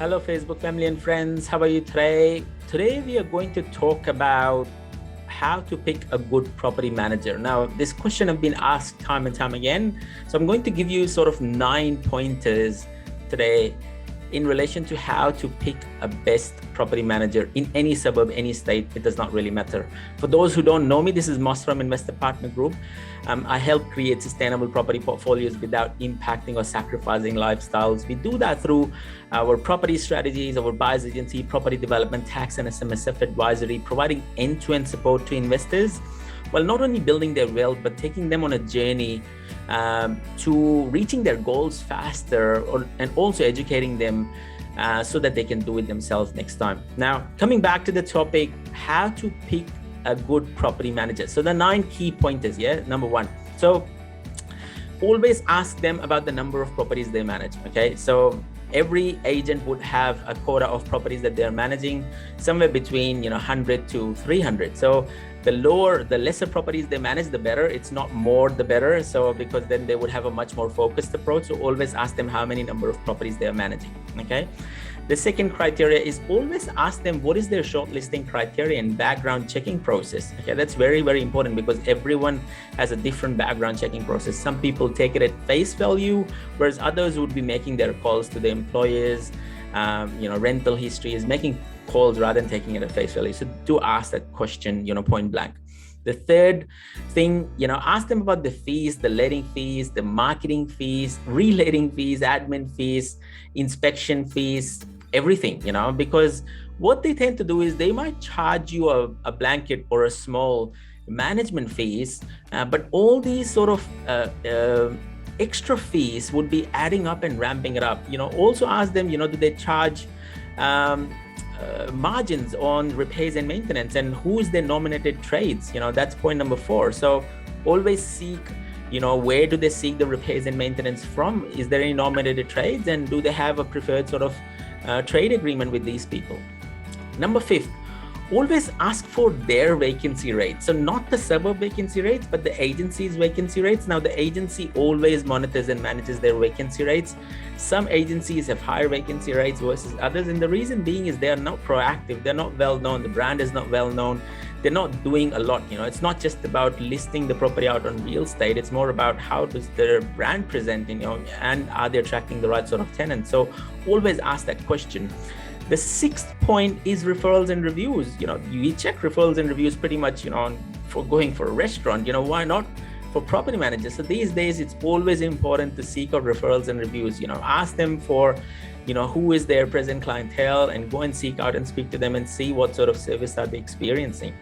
Hello, Facebook family and friends. How are you today? Today, we are going to talk about how to pick a good property manager. Now, this question has been asked time and time again. So I'm going to give you sort of 9 pointers today in relation to how to pick a best property manager in any suburb, any state. It does not really matter. For those who don't know me, this is Moss from Investor Partner Group. I help create sustainable property portfolios without impacting or sacrificing lifestyles. We do that through our property strategies, our buyer's agency, property development, tax and SMSF advisory, providing end-to-end support to investors, while not only building their wealth, but taking them on a journey to reaching their goals faster, and also educating them so that they can do it themselves next time. Now, coming back to the topic, how to pick a good property manager. So the 9 key pointers, Number 1. So always ask them about the number of properties they manage, okay? So every agent would have a quota of properties that they're managing, somewhere between 100 to 300. So the lesser properties they manage, the better. It's not more the better. So because then they would have a much more focused approach. So always ask them how many number of properties they are managing, okay? The second criteria is always ask them what is their shortlisting criteria and background checking process. Okay, that's very, very important because everyone has a different background checking process. Some people take it at face value, whereas others would be making their calls to the employers, rental histories, making calls rather than taking it at face value. So do ask that question, point blank. The third thing, ask them about the fees, the letting fees, the marketing fees, reletting fees, admin fees, inspection fees, everything, because what they tend to do is they might charge you a blanket or a small management fees, but all these sort of extra fees would be adding up and ramping it up. Also ask them, do they charge margins on repairs and maintenance, and who is their nominated trades? That's point number 4. So always seek, where do they seek the repairs and maintenance from? Is there any nominated trades, and do they have a preferred sort of trade agreement with these people? Number 5, always ask for their vacancy rates. So not the suburb vacancy rates, but the agency's vacancy rates. Now the agency always monitors and manages their vacancy rates. Some agencies have higher vacancy rates versus others. And the reason being is they're not proactive. They're not well known. The brand is not well known. They're not doing a lot. It's not just about listing the property out on real estate. It's more about how does their brand present, and are they attracting the right sort of tenants? So always ask that question. The 6th point is referrals and reviews. You check referrals and reviews pretty much, for going for a restaurant, why not for property managers? So these days, it's always important to seek out referrals and reviews. Ask them for, who is their present clientele, and go and seek out and speak to them and see what sort of service are they experiencing.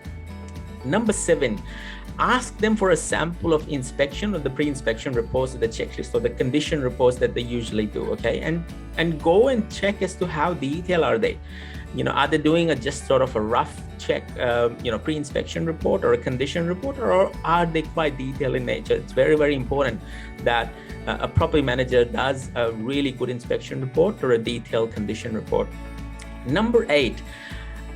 Number 7, ask them for a sample of inspection or the pre-inspection reports or the checklist or the condition reports that they usually do, okay? And go and check as to how detailed are they. Are they doing just sort of a rough check, pre-inspection report or a condition report, or are they quite detailed in nature? It's very, very important that a property manager does a really good inspection report or a detailed condition report. Number 8,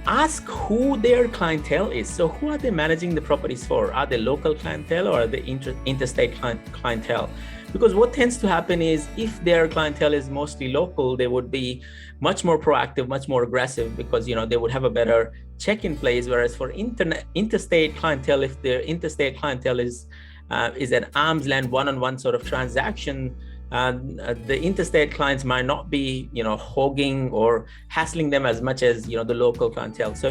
ask who their clientele is. So who are they managing the properties for? Are they local clientele or are they interstate clientele? Because what tends to happen is if their clientele is mostly local, they would be much more proactive, much more aggressive, because they would have a better check in place. Whereas for interstate clientele, if their interstate clientele is an arm's length one-on-one sort of transaction, the interstate clients might not be hogging or hassling them as much as the local clientele. So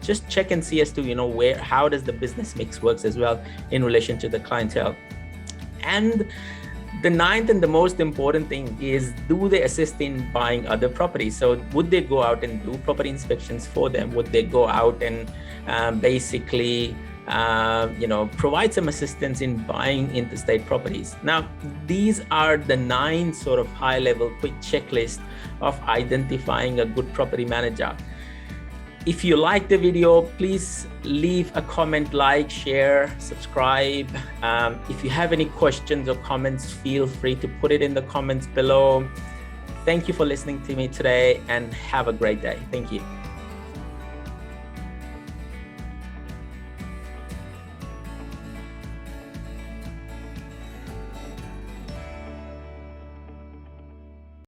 just check and see as to how does the business mix works as well in relation to the clientele. And the 9th and the most important thing is, do they assist in buying other properties? So would they go out and do property inspections for them? Would they go out and basically provide some assistance in buying interstate properties? Now, these are the 9 sort of high-level quick checklist of identifying a good property manager. If you like the video, please leave a comment, like, share, subscribe. If you have any questions or comments, feel free to put it in the comments below. Thank you for listening to me today, and have a great day. Thank you.